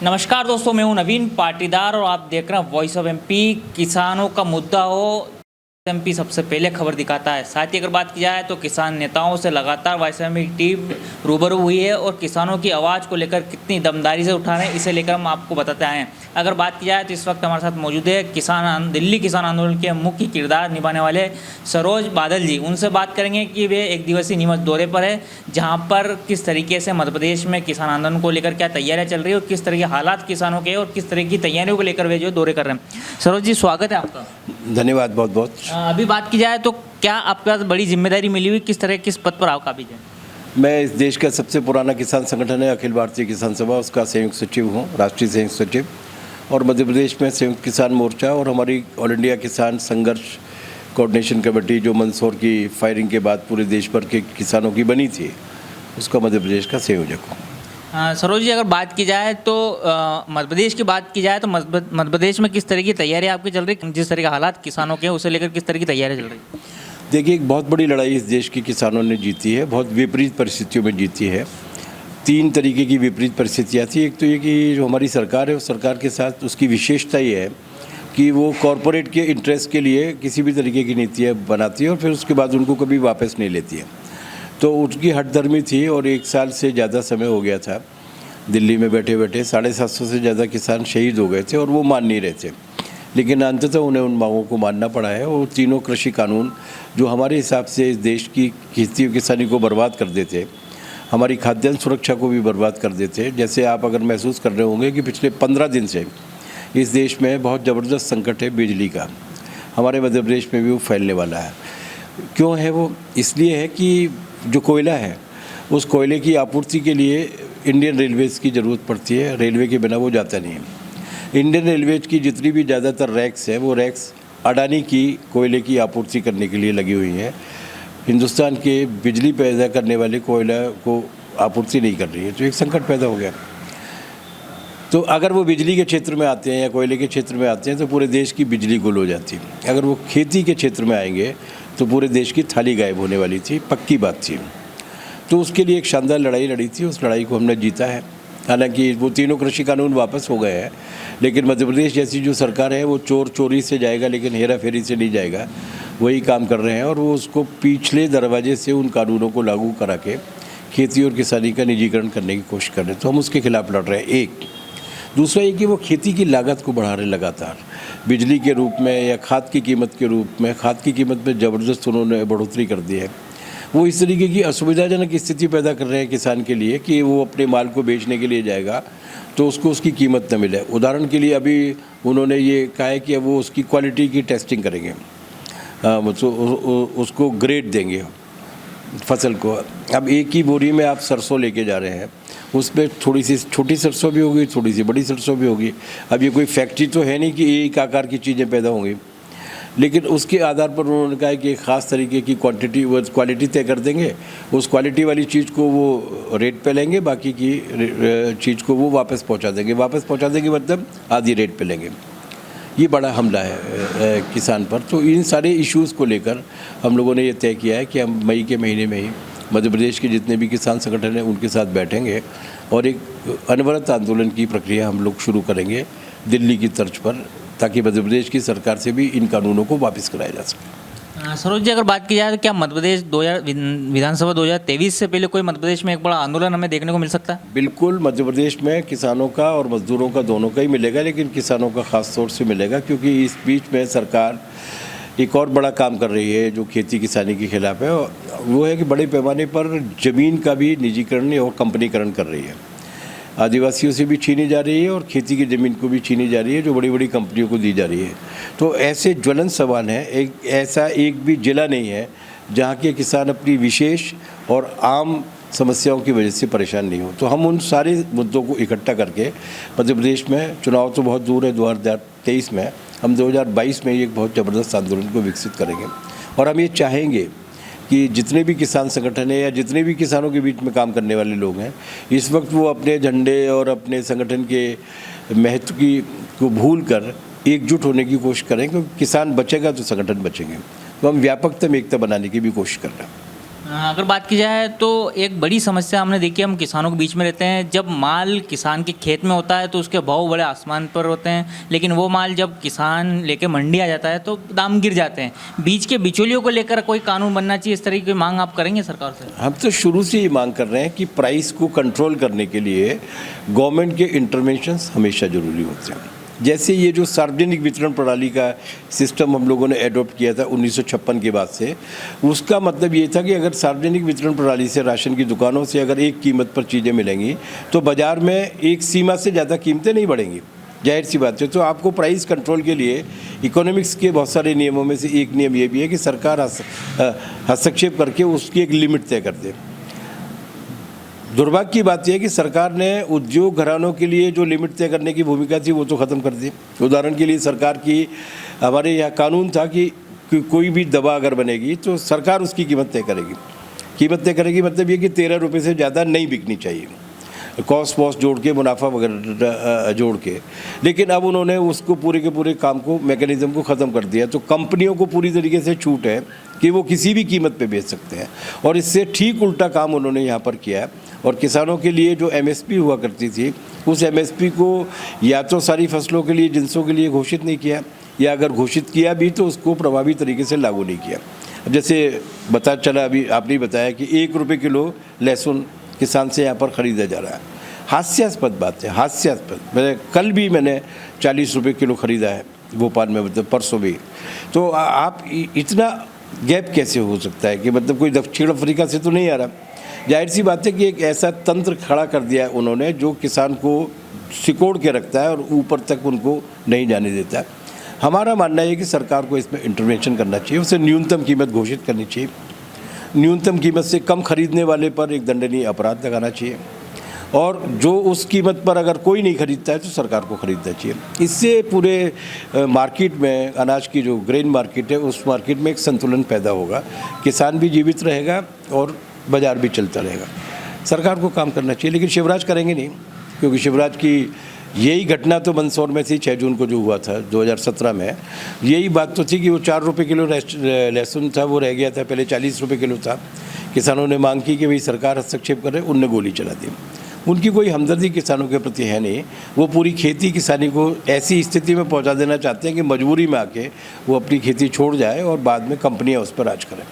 नमस्कार दोस्तों, मैं हूं नवीन पाटीदार और आप देख रहे हैं वॉइस ऑफ एमपी। किसानों का मुद्दा हो, एमपी सबसे पहले खबर दिखाता है। साथ ही अगर बात की जाए तो किसान नेताओं से लगातार वॉइस ऑफ एमपी टीम रूबरू हुई है और किसानों की आवाज़ को लेकर कितनी दमदारी से उठा रहे हैं, इसे लेकर हम आपको बताते आए हैं। अगर बात की जाए तो इस वक्त हमारे साथ मौजूद है दिल्ली किसान आंदोलन के मुख्य किरदार निभाने वाले सरोज बादल जी। उनसे बात करेंगे कि वे एक दिवसीय नीमच दौरे पर है, जहाँ पर किस तरीके से मध्य प्रदेश में किसान आंदोलन को लेकर क्या तैयारियाँ चल रही है और किस तरह के हालात किसानों के और किस तरह की तैयारियों को लेकर वे जो दौरे कर रहे हैं। सरोज जी, स्वागत है आपका। धन्यवाद बहुत बहुत। अभी बात की जाए तो क्या आपके पास बड़ी जिम्मेदारी मिली हुई, किस पद पर आप काबिज हैं? मैं इस देश का सबसे पुराना किसान संगठन है अखिल भारतीय किसान सभा, उसका संयुक्त सचिव हूँ, राष्ट्रीय संयुक्त सचिव। और मध्य प्रदेश में संयुक्त किसान मोर्चा और हमारी ऑल इंडिया किसान संघर्ष कोऑर्डिनेशन कमेटी जो मंदसौर की फायरिंग के बाद पूरे देश भर के किसानों की बनी थी, उसका मध्य प्रदेश का संयोजक हूँ। सरोज जी, अगर बात की जाए तो मध्य प्रदेश की बात की जाए तो मध्य प्रदेश में किस तरह की तैयारी आपकी चल रही है? जिस तरह के हालात किसानों के उसे लेकर किस तरह की तैयारी चल रही है? देखिए, एक बहुत बड़ी लड़ाई इस देश के किसानों ने जीती है, बहुत विपरीत परिस्थितियों में जीती है। 3 तरीके की विपरीत परिस्थितियाँ थी। एक तो ये कि जो हमारी सरकार है, उस सरकार के साथ उसकी विशेषता ये है कि वो कॉरपोरेट के इंटरेस्ट के लिए किसी भी तरीके की नीतियाँ बनाती है और फिर उसके बाद उनको कभी वापस नहीं लेती है। तो उसकी हठधर्मी थी और 1 साल से ज़्यादा समय हो गया था दिल्ली में बैठे बैठे 750 से ज़्यादा किसान शहीद हो गए थे और वो मान नहीं रहे थे। लेकिन अंततः उन्हें उन मांगों को मानना पड़ा है। और तीनों कृषि कानून जो हमारे हिसाब से इस देश की खेती और किसानी को बर्बाद कर देते, हमारी खाद्यान्न सुरक्षा को भी बर्बाद कर देते। जैसे आप अगर महसूस कर रहे होंगे कि पिछले 15 दिन से इस देश में बहुत ज़बरदस्त संकट है बिजली का, हमारे मध्य प्रदेश में भी वो फैलने वाला है। क्यों है वो? इसलिए है कि जो कोयला है, उस कोयले की आपूर्ति के लिए इंडियन रेलवेज़ की ज़रूरत पड़ती है। रेलवे के बिना वो जाता नहीं है। इंडियन रेलवेज की जितनी भी ज़्यादातर रैक्स है, वो रैक्स अडानी की कोयले की आपूर्ति करने के लिए लगी हुई हैं। हिंदुस्तान के बिजली पैदा करने वाले कोयला को आपूर्ति नहीं कर रही है, तो एक संकट पैदा हो गया। तो अगर वो बिजली के क्षेत्र में आते हैं या कोयले के क्षेत्र में आते हैं तो पूरे देश की बिजली गुल हो जाती है। अगर वो खेती के क्षेत्र में आएंगे तो पूरे देश की थाली गायब होने वाली थी, पक्की बात थी। तो उसके लिए एक शानदार लड़ाई लड़ी थी, उस लड़ाई को हमने जीता है। हालांकि वो तीनों कृषि कानून वापस हो गए हैं, लेकिन मध्य प्रदेश जैसी जो सरकार है वो चोर चोरी से जाएगा लेकिन हेरा फेरी से नहीं जाएगा, वही काम कर रहे हैं। और वो उसको पिछले दरवाजे से उन कानूनों को लागू करा के खेती और किसानी का निजीकरण करने की कोशिश कर रहे हैं। तो हम उसके खिलाफ लड़ रहे हैं। एक दूसरा ये कि वो खेती की लागत को बढ़ा रहे लगातार, बिजली के रूप में या खाद की कीमत के रूप में। खाद की कीमत में ज़बरदस्त उन्होंने बढ़ोतरी कर दी है। वो इस तरीके की असुविधाजनक स्थिति पैदा कर रहे हैं किसान के लिए कि वो अपने माल को बेचने के लिए जाएगा तो उसको उसकी कीमत न मिले। उदाहरण के लिए अभी उन्होंने ये कहा है कि अब वो उसकी क्वालिटी की टेस्टिंग करेंगे, उसको ग्रेड देंगे फसल को। अब एक ही बोरी में आप सरसों लेके जा रहे हैं, उसमें थोड़ी सी छोटी सरसों भी होगी, थोड़ी सी बड़ी सरसों भी होगी। अब ये कोई फैक्ट्री तो है नहीं कि एक आकार की चीज़ें पैदा होंगी, लेकिन उसके आधार पर उन्होंने कहा है कि एक ख़ास तरीके की क्वालिटी तय कर देंगे। उस क्वालिटी वाली चीज़ को वो रेट पे लेंगे, बाकी की चीज़ को वो वापस पहुंचा देंगे। वापस पहुंचा देंगे मतलब आधी रेट पे लेंगे। ये बड़ा हमला है किसान पर। तो इन सारे इश्यूज़ को लेकर हम लोगों ने ये तय किया है कि हम मई के महीने में ही मध्य प्रदेश के जितने भी किसान संगठन हैं उनके साथ बैठेंगे और एक अनवरत आंदोलन की प्रक्रिया हम लोग शुरू करेंगे दिल्ली की तर्ज पर, ताकि मध्य प्रदेश की सरकार से भी इन कानूनों को वापस कराया जा सके। सरोज जी, अगर बात की जाए तो क्या मध्य प्रदेश विधानसभा 2023 से पहले कोई मध्य प्रदेश में एक बड़ा आंदोलन हमें देखने को मिल सकता है? बिल्कुल, मध्य प्रदेश में किसानों का और मजदूरों का दोनों का ही मिलेगा, लेकिन किसानों का खास तौर से मिलेगा क्योंकि इस बीच में सरकार एक और बड़ा काम कर रही है जो खेती किसानी के खिलाफ है। वो है कि बड़े पैमाने पर ज़मीन का भी निजीकरण और कंपनीकरण कर रही है। आदिवासियों से भी छीनी जा रही है और खेती की ज़मीन को भी छीनी जा रही है, जो बड़ी बड़ी कंपनियों को दी जा रही है। तो ऐसे ज्वलन सवाल हैं। एक भी जिला नहीं है जहाँ के किसान अपनी विशेष और आम समस्याओं की वजह से परेशान नहीं हो। तो हम उन सारे मुद्दों को इकट्ठा करके मध्य प्रदेश में, चुनाव तो बहुत दूर है 2023 में, हम 2022 में एक बहुत ज़बरदस्त आंदोलन को विकसित करेंगे। और हम ये चाहेंगे कि जितने भी किसान संगठन हैं या जितने भी किसानों के बीच में काम करने वाले लोग हैं, इस वक्त वो अपने झंडे और अपने संगठन के महत्व को भूल कर एकजुट होने की कोशिश करें, क्योंकि किसान बचेगा तो संगठन बचेंगे। तो हम व्यापकता में एकता बनाने की भी कोशिश कर रहे हैं। अगर बात की जाए तो एक बड़ी समस्या हमने देखी, हम किसानों के बीच में रहते हैं, जब माल किसान के खेत में होता है तो उसके भाव बड़े आसमान पर होते हैं, लेकिन वो माल जब किसान लेके मंडी आ जाता है तो दाम गिर जाते हैं। बीच के बिचौलियों को लेकर कोई कानून बनना चाहिए, इस तरह की मांग आप करेंगे सरकार से? हम तो शुरू से ये मांग कर रहे हैं कि प्राइस को कंट्रोल करने के लिए गवर्नमेंट के इंटरवेंशंस हमेशा ज़रूरी होते हैं। जैसे ये जो सार्वजनिक वितरण प्रणाली का सिस्टम हम लोगों ने एडॉप्ट किया था 1956 के बाद से, उसका मतलब ये था कि अगर सार्वजनिक वितरण प्रणाली से राशन की दुकानों से अगर एक कीमत पर चीज़ें मिलेंगी तो बाज़ार में एक सीमा से ज़्यादा कीमतें नहीं बढ़ेंगी, जाहिर सी बात है। तो आपको प्राइस कंट्रोल के लिए इकोनॉमिक्स के बहुत सारे नियमों में से एक नियम ये भी है कि सरकार हस्तक्षेप करके उसकी एक लिमिट तय कर दे। दुर्भाग्य की बात यह है कि सरकार ने उद्योग घरानों के लिए जो लिमिट तय करने की भूमिका थी वो तो ख़त्म कर दी। उदाहरण के लिए सरकार की हमारे यहाँ कानून था कि कोई भी दवा अगर बनेगी तो सरकार उसकी कीमत तय करेगी। कीमत तय करेगी मतलब ये कि 13 रुपये से ज़्यादा नहीं बिकनी चाहिए, कॉस्ट वॉस्ट जोड़ के, मुनाफा वगैरह जोड़ के। लेकिन अब उन्होंने उसको पूरे के पूरे काम को, मैकेनिज़्म को ख़त्म कर दिया। तो कंपनियों को पूरी तरीके से छूट है कि वो किसी भी कीमत पे बेच सकते हैं, और इससे ठीक उल्टा काम उन्होंने यहाँ पर किया है। और किसानों के लिए जो एमएसपी हुआ करती थी, उस एमएसपी को या तो सारी फसलों के लिए, जिनसों के लिए घोषित नहीं किया, या अगर घोषित किया भी तो उसको प्रभावी तरीके से लागू नहीं किया। अब जैसे पता चला, अभी आपने बताया कि 1 रुपये किलो लहसुन किसान से यहाँ पर ख़रीदा जा रहा है। हास्यास्पद बात है, हास्यास्पद। कल भी मैंने 40 रुपये किलो ख़रीदा है भोपाल में, मतलब परसों भी। तो आप इतना गैप कैसे हो सकता है कि मतलब कोई दक्षिण अफ्रीका से तो नहीं आ रहा। जाहिर सी बात है कि एक ऐसा तंत्र खड़ा कर दिया है उन्होंने जो किसान को सिकोड़ के रखता है और ऊपर तक उनको नहीं जाने देता। हमारा मानना है कि सरकार को इसमें इंटरवेंशन करना चाहिए, उसे न्यूनतम कीमत घोषित करनी चाहिए, न्यूनतम कीमत से कम खरीदने वाले पर एक दंडनीय अपराध लगाना चाहिए, और जो उस कीमत पर अगर कोई नहीं खरीदता है तो सरकार को खरीदना चाहिए। इससे पूरे मार्केट में, अनाज की जो ग्रेन मार्केट है, उस मार्केट में एक संतुलन पैदा होगा, किसान भी जीवित रहेगा और बाज़ार भी चलता रहेगा। सरकार को काम करना चाहिए, लेकिन शिवराज करेंगे नहीं, क्योंकि शिवराज की यही घटना तो मंदसौर में थी 6 जून को जो हुआ था 2017 में। यही बात तो थी कि वो 4 रुपये किलो लहसुन था, वो रह गया था, पहले 40 रुपये किलो था। किसानों ने मांग की कि भाई सरकार हस्तक्षेप करे, उनने गोली चला दी। उनकी कोई हमदर्दी किसानों के प्रति है नहीं, वो पूरी खेती किसानी को ऐसी स्थिति में पहुंचा देना चाहते हैं कि मजबूरी में आके वो अपनी खेती छोड़ जाए और बाद में कंपनियां उस पर राज करें।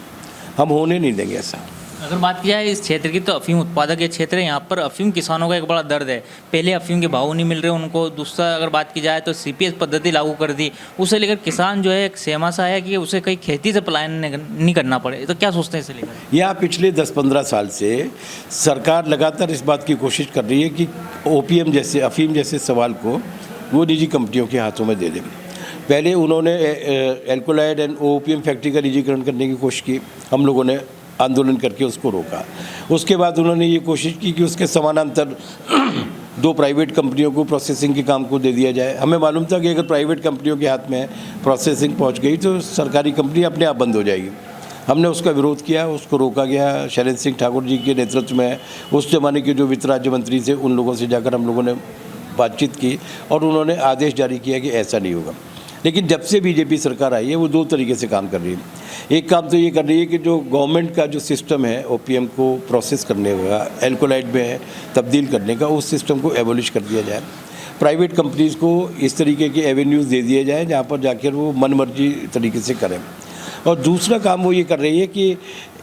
हम होने नहीं देंगे ऐसा। अगर बात की जाए इस क्षेत्र की, तो अफीम उत्पादक ये क्षेत्र है, यहाँ पर अफीम किसानों का एक बड़ा दर्द है। पहले अफीम के भाव नहीं मिल रहे उनको। दूसरा अगर बात की जाए तो सीपीएस पद्धति लागू कर दी, उसे लेकर किसान जो है एक सहमा सा है कि उसे कहीं खेती से पलायन नहीं करना पड़े। तो क्या सोचते हैं इसे लेकर? यहाँ पिछले 10-15 साल से सरकार लगातार इस बात की कोशिश कर रही है कि ओपीएम जैसे, अफीम जैसे सवाल को वो निजी कंपनियों के हाथों में दे दें। पहले उन्होंने एल्कोलाइड एंड ओपीएम फैक्ट्री का निजीकरण करने की कोशिश की, हम लोगों ने आंदोलन करके उसको रोका। उसके बाद उन्होंने ये कोशिश की कि उसके समानांतर 2 प्राइवेट कंपनियों को प्रोसेसिंग के काम को दे दिया जाए। हमें मालूम था कि अगर प्राइवेट कंपनियों के हाथ में प्रोसेसिंग पहुंच गई तो सरकारी कंपनी अपने आप बंद हो जाएगी। हमने उसका विरोध किया, उसको रोका गया। शैलेंद्र सिंह ठाकुर जी के नेतृत्व में उस ज़माने के जो वित्त राज्य मंत्री थे, उन लोगों से जाकर हम लोगों ने बातचीत की और उन्होंने आदेश जारी किया कि ऐसा नहीं होगा। लेकिन जब से बीजेपी सरकार आई है वो 2 तरीके से काम कर रही है। एक काम तो ये कर रही है कि जो गवर्नमेंट का जो सिस्टम है ओपीएम को प्रोसेस करने का, एल्कोलाइड में तब्दील करने का, उस सिस्टम को एबोलिश कर दिया जाए। प्राइवेट कंपनीज़ को इस तरीके के एवेन्यूज़ दे दिए जाए जहाँ पर जाकर वो मनमर्जी तरीके से करें। और दूसरा काम वो ये कर रही है कि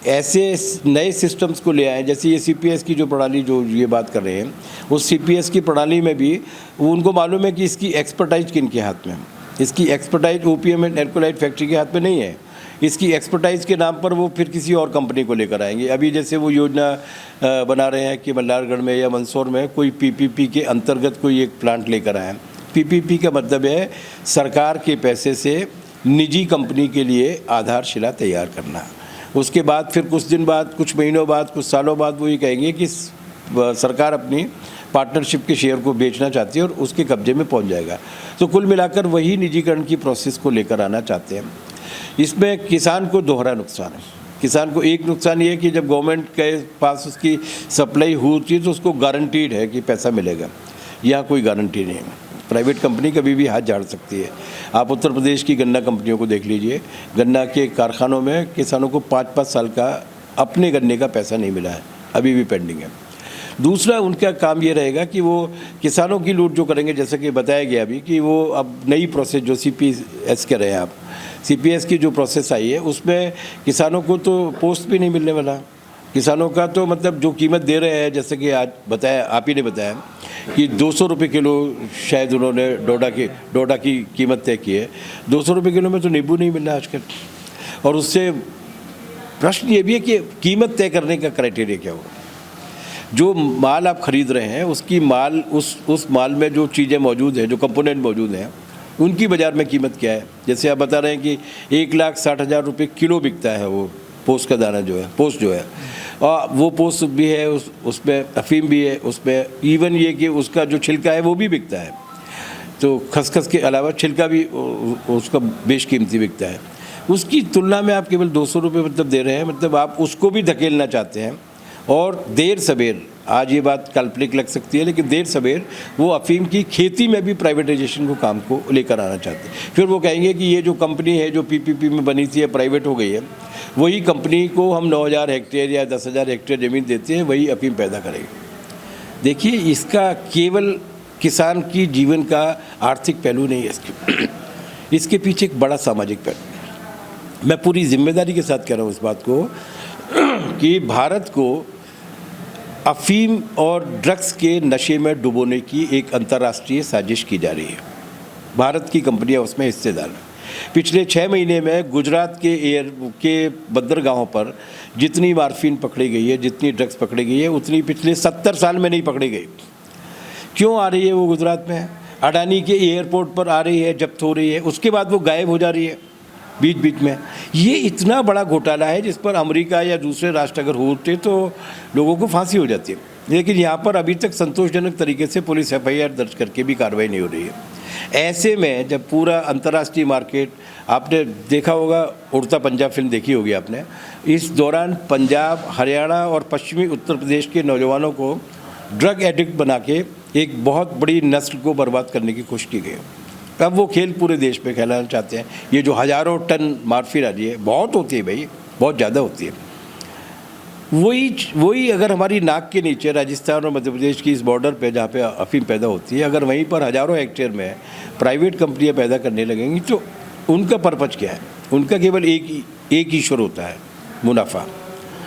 ऐसे नए सिस्टम्स को ले आएँ, जैसे ये सीपीएस की जो प्रणाली जो ये बात कर रहे हैं, उस सीपीएस की प्रणाली में भी उनको मालूम है कि इसकी एक्सपर्टाइज किन के हाथ में है। इसकी expertise OPM and alkaloid factory के हाथ में नहीं है। इसकी एक्सपर्टाइज के नाम पर वो फिर किसी और कंपनी को लेकर आएंगे। अभी जैसे वो योजना बना रहे हैं कि मल्हारगढ़ में या मंदसौर में कोई पीपीपी के अंतर्गत कोई एक प्लांट लेकर आए। पीपीपी का मतलब है सरकार के पैसे से निजी कंपनी के लिए आधारशिला तैयार करना। उसके बाद फिर कुछ दिन बाद, कुछ महीनों बाद, कुछ सालों बाद वो ये कहेंगे कि सरकार अपनी पार्टनरशिप के शेयर को बेचना चाहती है और उसके कब्जे में पहुंच जाएगा। तो कुल मिलाकर वही निजीकरण की प्रोसेस को लेकर आना चाहते हैं। इसमें किसान को दोहरा नुकसान है। किसान को एक नुकसान ये है कि जब गवर्नमेंट के पास उसकी सप्लाई होती है तो उसको गारंटीड है कि पैसा मिलेगा। यहाँ कोई गारंटी नहीं है। प्राइवेट कंपनी कभी भी हाथ झाड़ सकती है। आप उत्तर प्रदेश की गन्ना कंपनियों को देख लीजिए, गन्ना के कारखानों में किसानों को 5-5 साल का अपने गन्ने का पैसा नहीं मिला है, अभी भी पेंडिंग है। दूसरा उनका काम ये रहेगा कि वो किसानों की लूट जो करेंगे, जैसे कि बताया गया अभी कि वो अब नई प्रोसेस जो CPS कह रहे हैं आप, CPS की जो प्रोसेस आई है उसमें किसानों को तो पोस्ट भी नहीं मिलने वाला। किसानों का तो मतलब जो कीमत दे रहे हैं, जैसे कि आज बताया, आप ही ने बताया कि 200 रुपये किलो शायद उन्होंने डोडा की कीमत तय की है। 200 रुपये किलो में तो नींबू नहीं मिल रहा आजकल। और उससे प्रश्न ये भी है कि कीमत तय करने का क्राइटेरिया क्या होगा। जो माल आप खरीद रहे हैं उसकी माल उस माल में जो चीज़ें मौजूद हैं, जो कंपोनेंट मौजूद हैं, उनकी बाज़ार में कीमत क्या है। जैसे आप बता रहे हैं कि 1,60,000 रुपये किलो बिकता है वो पोस्ट का दाना जो है, पोस्ट जो है, और वो पोस्ट भी है, उसमें अफीम भी है, उसमें इवन ये कि उसका जो छिलका है वो भी बिकता है। तो खसखस के अलावा छिलका भी उसका बेशकीमती बिकता है। उसकी तुलना में आप केवल 200 रुपये मतलब दे रहे हैं, मतलब आप उसको भी धकेलना चाहते हैं। और देर सवेर, आज ये बात काल्पनिक लग सकती है, लेकिन देर सवेर वो अफीम की खेती में भी प्राइवेटाइजेशन को काम को लेकर आना चाहते हैं। फिर वो कहेंगे कि ये जो कंपनी है जो PPP में बनी थी या प्राइवेट हो गई है, वही कंपनी को हम 9,000 हेक्टेयर या 10,000 हेक्टेयर ज़मीन देते हैं, वही अफीम पैदा करेगी। देखिए, इसका केवल किसान की जीवन का आर्थिक पहलू नहीं है, इसके पीछे एक बड़ा सामाजिक पहलू। मैं पूरी जिम्मेदारी के साथ कह रहा हूँ इस बात को कि भारत को अफीम और ड्रग्स के नशे में डुबोने की एक अंतर्राष्ट्रीय साजिश की जा रही है। भारत की कंपनियां उसमें हिस्सेदार हैं। पिछले 6 महीने में गुजरात के बंदरगाहों पर जितनी मार्फिन पकड़ी गई है, जितनी ड्रग्स पकड़ी गई है, उतनी पिछले 70 साल में नहीं पकड़ी गई। क्यों आ रही है वो गुजरात में? अडानी के एयरपोर्ट पर आ रही है, जब्त हो रही है, उसके बाद वो गायब हो जा रही है बीच बीच में। ये इतना बड़ा घोटाला है जिस पर अमेरिका या दूसरे राष्ट्र अगर होते तो लोगों को फांसी हो जाती है, लेकिन यहाँ पर अभी तक संतोषजनक तरीके से पुलिस FIR दर्ज करके भी कार्रवाई नहीं हो रही है। ऐसे में जब पूरा अंतर्राष्ट्रीय मार्केट, आपने देखा होगा, उड़ता पंजाब फिल्म देखी होगी आपने, इस दौरान पंजाब, हरियाणा और पश्चिमी उत्तर प्रदेश के नौजवानों को ड्रग एडिक्ट बना के एक बहुत बड़ी नस्ल को बर्बाद करने की कोशिश की गई। अब वो खेल पूरे देश में खेलना चाहते हैं। ये जो हज़ारों टन मार्फिन आ रही है, बहुत होती है भाई, बहुत ज़्यादा होती है। वही अगर हमारी नाक के नीचे राजस्थान और मध्य प्रदेश की इस बॉर्डर पे जहाँ पे अफीम पैदा होती है, अगर वहीं पर हज़ारों हेक्टेयर में प्राइवेट कंपनियाँ पैदा करने लगेंगी तो उनका पर्पज़ क्या है? उनका केवल एक ही ईश्वर होता है, मुनाफा।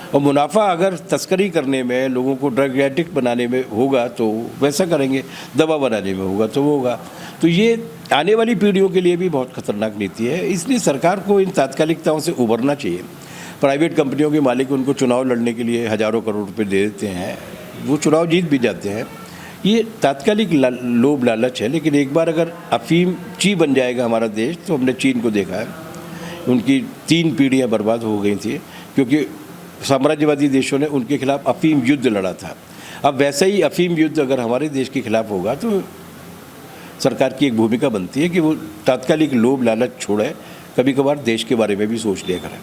और मुनाफा अगर तस्करी करने में, लोगों को ड्रग एडिक्ट बनाने में होगा तो वैसा करेंगे, दवा बनाने में होगा तो वो होगा। तो ये आने वाली पीढ़ियों के लिए भी बहुत खतरनाक नीति है। इसलिए सरकार को इन तात्कालिकताओं से उभरना चाहिए। प्राइवेट कंपनियों के मालिक उनको चुनाव लड़ने के लिए हज़ारों करोड़ रुपए दे देते हैं, वो चुनाव जीत भी जाते हैं। ये तात्कालिक लोभ लालच है। लेकिन एक बार अगर अफीम ची बन जाएगा हमारा देश, तो हमने चीन को देखा है, उनकी 3 पीढ़ियाँ बर्बाद हो गई थी क्योंकि साम्राज्यवादी देशों ने उनके खिलाफ अफीम युद्ध लड़ा था। अब वैसा ही अफीम युद्ध अगर हमारे देश के खिलाफ होगा तो सरकार की एक भूमिका बनती है कि वो तात्कालिक लोभ लालच छोड़े, कभी कभार देश के बारे में भी सोच लिया करें।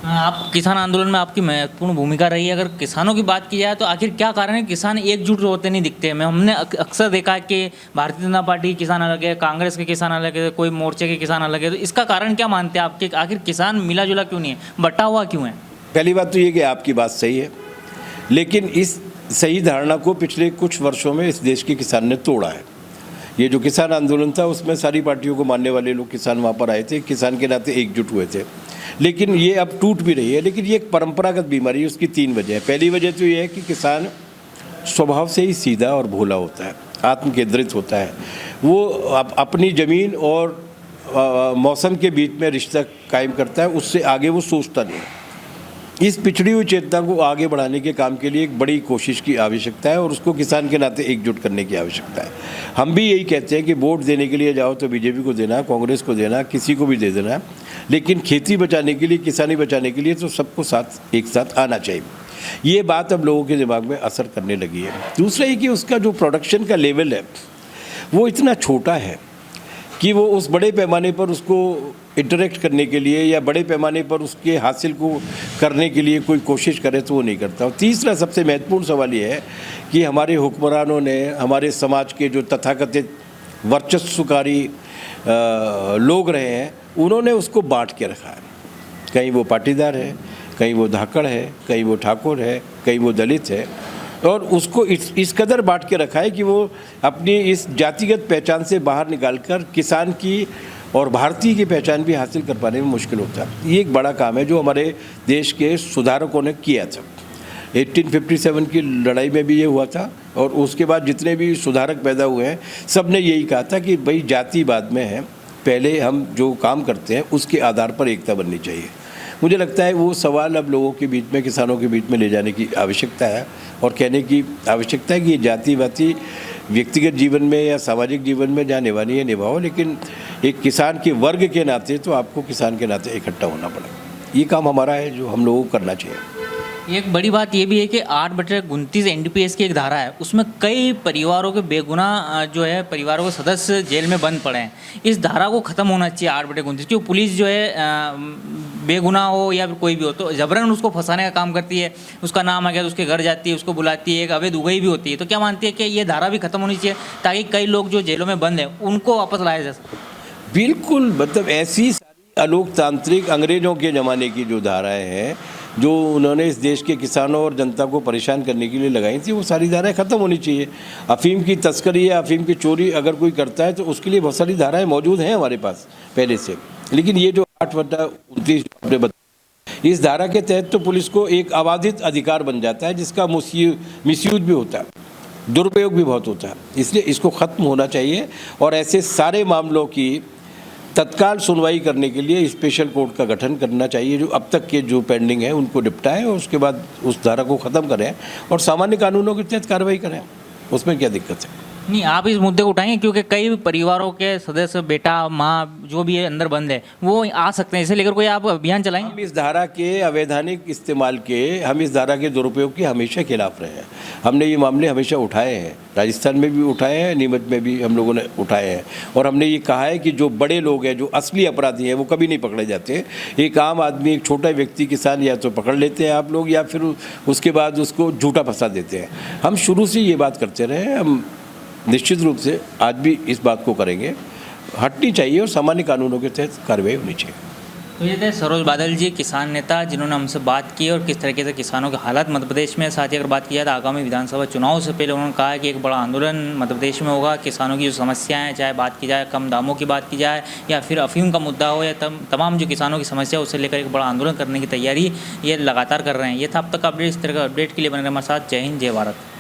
आप किसान आंदोलन में आपकी महत्वपूर्ण भूमिका रही है। अगर किसानों की बात की जाए तो आखिर क्या कारण है किसान एकजुट होते नहीं दिखते हैं? हमने अक्सर देखा है कि भारतीय जनता पार्टी किसान अलग है, कांग्रेस के किसान अलग है, कोई मोर्चे के किसान अलग है। तो इसका कारण क्या मानते हैं आपके? आखिर किसान मिला जुला क्यों नहीं है, बटा हुआ क्यों है? पहली बात तो ये कि आपकी बात सही है, लेकिन इस सही धारणा को पिछले कुछ वर्षों में इस देश के किसान ने तोड़ा है। ये जो किसान आंदोलन था उसमें सारी पार्टियों को मानने वाले लोग किसान वहाँ पर आए थे, किसान के नाते एकजुट हुए थे, लेकिन ये अब टूट भी रही है। लेकिन ये एक परंपरागत बीमारी है। उसकी 3 वजह है। पहली वजह तो ये है कि किसान स्वभाव से ही सीधा और भोला होता है, आत्मकेंद्रित होता है। वो अपनी ज़मीन और मौसम के बीच में रिश्ता कायम करता है, उससे आगे वो सोचता नहीं। इस पिछड़ी हुई चेतना को आगे बढ़ाने के काम के लिए एक बड़ी कोशिश की आवश्यकता है और उसको किसान के नाते एकजुट करने की आवश्यकता है। हम भी यही कहते हैं कि वोट देने के लिए जाओ तो बीजेपी को देना, कांग्रेस को देना, किसी को भी दे देना, लेकिन खेती बचाने के लिए, किसानी बचाने के लिए तो सबको एक साथ आना चाहिए। ये बात अब लोगों के दिमाग में असर करने लगी है। दूसरा ये कि उसका जो प्रोडक्शन का लेवल है वो इतना छोटा है कि वो उस बड़े पैमाने पर उसको इंटरेक्ट करने के लिए या बड़े पैमाने पर उसके हासिल को करने के लिए कोई कोशिश करे तो वो नहीं करता। और तीसरा सबसे महत्वपूर्ण सवाल ये है कि हमारे हुक्मरानों ने, हमारे समाज के जो तथाकथित वर्चस्वकारी लोग रहे हैं, उन्होंने उसको बांट के रखा है। कहीं वो पाटीदार है, कहीं वो धाकड़ है, कहीं वो ठाकुर है, कहीं वो दलित है, और उसको इस कदर बांट के रखा है कि वो अपनी इस जातिगत पहचान से बाहर निकालकर किसान की और भारतीय की पहचान भी हासिल कर पाने में मुश्किल होता है। ये एक बड़ा काम है जो हमारे देश के सुधारकों ने किया था। 1857 की लड़ाई में भी ये हुआ था, और उसके बाद जितने भी सुधारक पैदा हुए हैं सब ने यही कहा था कि भाई जाति बाद में है, पहले हम जो काम करते हैं उसके आधार पर एकता बननी चाहिए। मुझे लगता है वो सवाल अब लोगों के बीच में, किसानों के बीच में ले जाने की आवश्यकता है, और कहने की आवश्यकता है कि ये जाति वाति व्यक्तिगत जीवन में या सामाजिक जीवन में जहाँ निभानी है निभाओ, लेकिन एक किसान के वर्ग के नाते तो आपको किसान के नाते इकट्ठा होना पड़ेगा। ये काम हमारा है जो हम लोगों को करना चाहिए। एक बड़ी बात ये भी है कि 8/29 एनडीपीएस की एक धारा है, उसमें कई परिवारों के बेगुनाह जो है परिवारों के सदस्य जेल में बंद पड़े हैं। इस धारा को ख़त्म होना चाहिए 8/29, क्योंकि पुलिस जो है बेगुनाह हो या फिर कोई भी हो तो जबरन उसको फंसाने का काम करती है। उसका नाम आ गया तो उसके घर जाती है, उसको बुलाती है, एक अवैध उगई भी होती है। तो क्या मानती है कि ये धारा भी ख़त्म होनी चाहिए ताकि कई लोग जो जेलों में बंद हैं उनको वापस लाया जा सके? बिल्कुल, मतलब ऐसी सारी अलोकतांत्रिक अंग्रेज़ों के ज़माने की जो धाराएं हैं जो उन्होंने इस देश के किसानों और जनता को परेशान करने के लिए लगाई थी, वो सारी धाराएं ख़त्म होनी चाहिए। अफ़ीम की तस्करी या अफ़ीम की चोरी अगर कोई करता है तो उसके लिए बहुत सारी धाराएं मौजूद हैं हमारे पास पहले से, लेकिन ये जो 8/29 आपने बताया, इस धारा के तहत तो पुलिस को एक अबाधित अधिकार बन जाता है जिसका मिसयूज भी होता है, दुरुपयोग भी बहुत होता है। इसलिए इसको ख़त्म होना चाहिए, और ऐसे सारे मामलों की तत्काल सुनवाई करने के लिए स्पेशल कोर्ट का गठन करना चाहिए, जो अब तक के जो पेंडिंग है उनको निपटाएं और उसके बाद उस धारा को ख़त्म करें और सामान्य कानूनों के तहत कार्रवाई करें। उसमें क्या दिक्कत है? नहीं, आप इस मुद्दे को उठाएंगे क्योंकि कई परिवारों के सदस्य, बेटा माँ जो भी है अंदर बंद है, वो आ सकते हैं। इसे लेकर कोई आप अभियान चलाएंगे? हम इस धारा के अवैधानिक इस्तेमाल के, हम इस धारा के दुरुपयोग के हमेशा खिलाफ रहे हैं। हमने ये मामले हमेशा उठाए हैं, राजस्थान में भी उठाए हैं, नीमच में भी हम लोगों ने उठाए हैं, और हमने ये कहा है कि जो बड़े लोग हैं, जो असली अपराधी हैं, वो कभी नहीं पकड़े जाते। एक आम आदमी, एक छोटा व्यक्ति, किसान, या तो पकड़ लेते हैं आप लोग, या फिर उसके बाद उसको झूठा फंसा देते हैं। हम शुरू से ये बात करते रहे हैं, हम निश्चित रूप से आज भी इस बात को करेंगे। हटनी चाहिए और सामान्य कानूनों के तहत कार्रवाई होनी चाहिए। तो ये थे सरोज बादल जी, किसान नेता, जिन्होंने हमसे बात की और किस तरीके से किसानों के हालात मध्य प्रदेश में। साथ ही अगर बात की जाए तो आगामी विधानसभा चुनाव से पहले उन्होंने कहा है कि एक बड़ा आंदोलन मध्य प्रदेश में होगा। किसानों की जो समस्याएं हैं, चाहे बात की जाए कम दामों की बात की जाए या फिर अफीम का मुद्दा हो, या तमाम जो किसानों की समस्या, उससे लेकर एक बड़ा आंदोलन करने की तैयारी ये लगातार कर रहे हैं। ये था अब तक अपडेट। इस तरह का अपडेट के लिए बने रहे हमारे साथ। जय हिंद, जय भारत।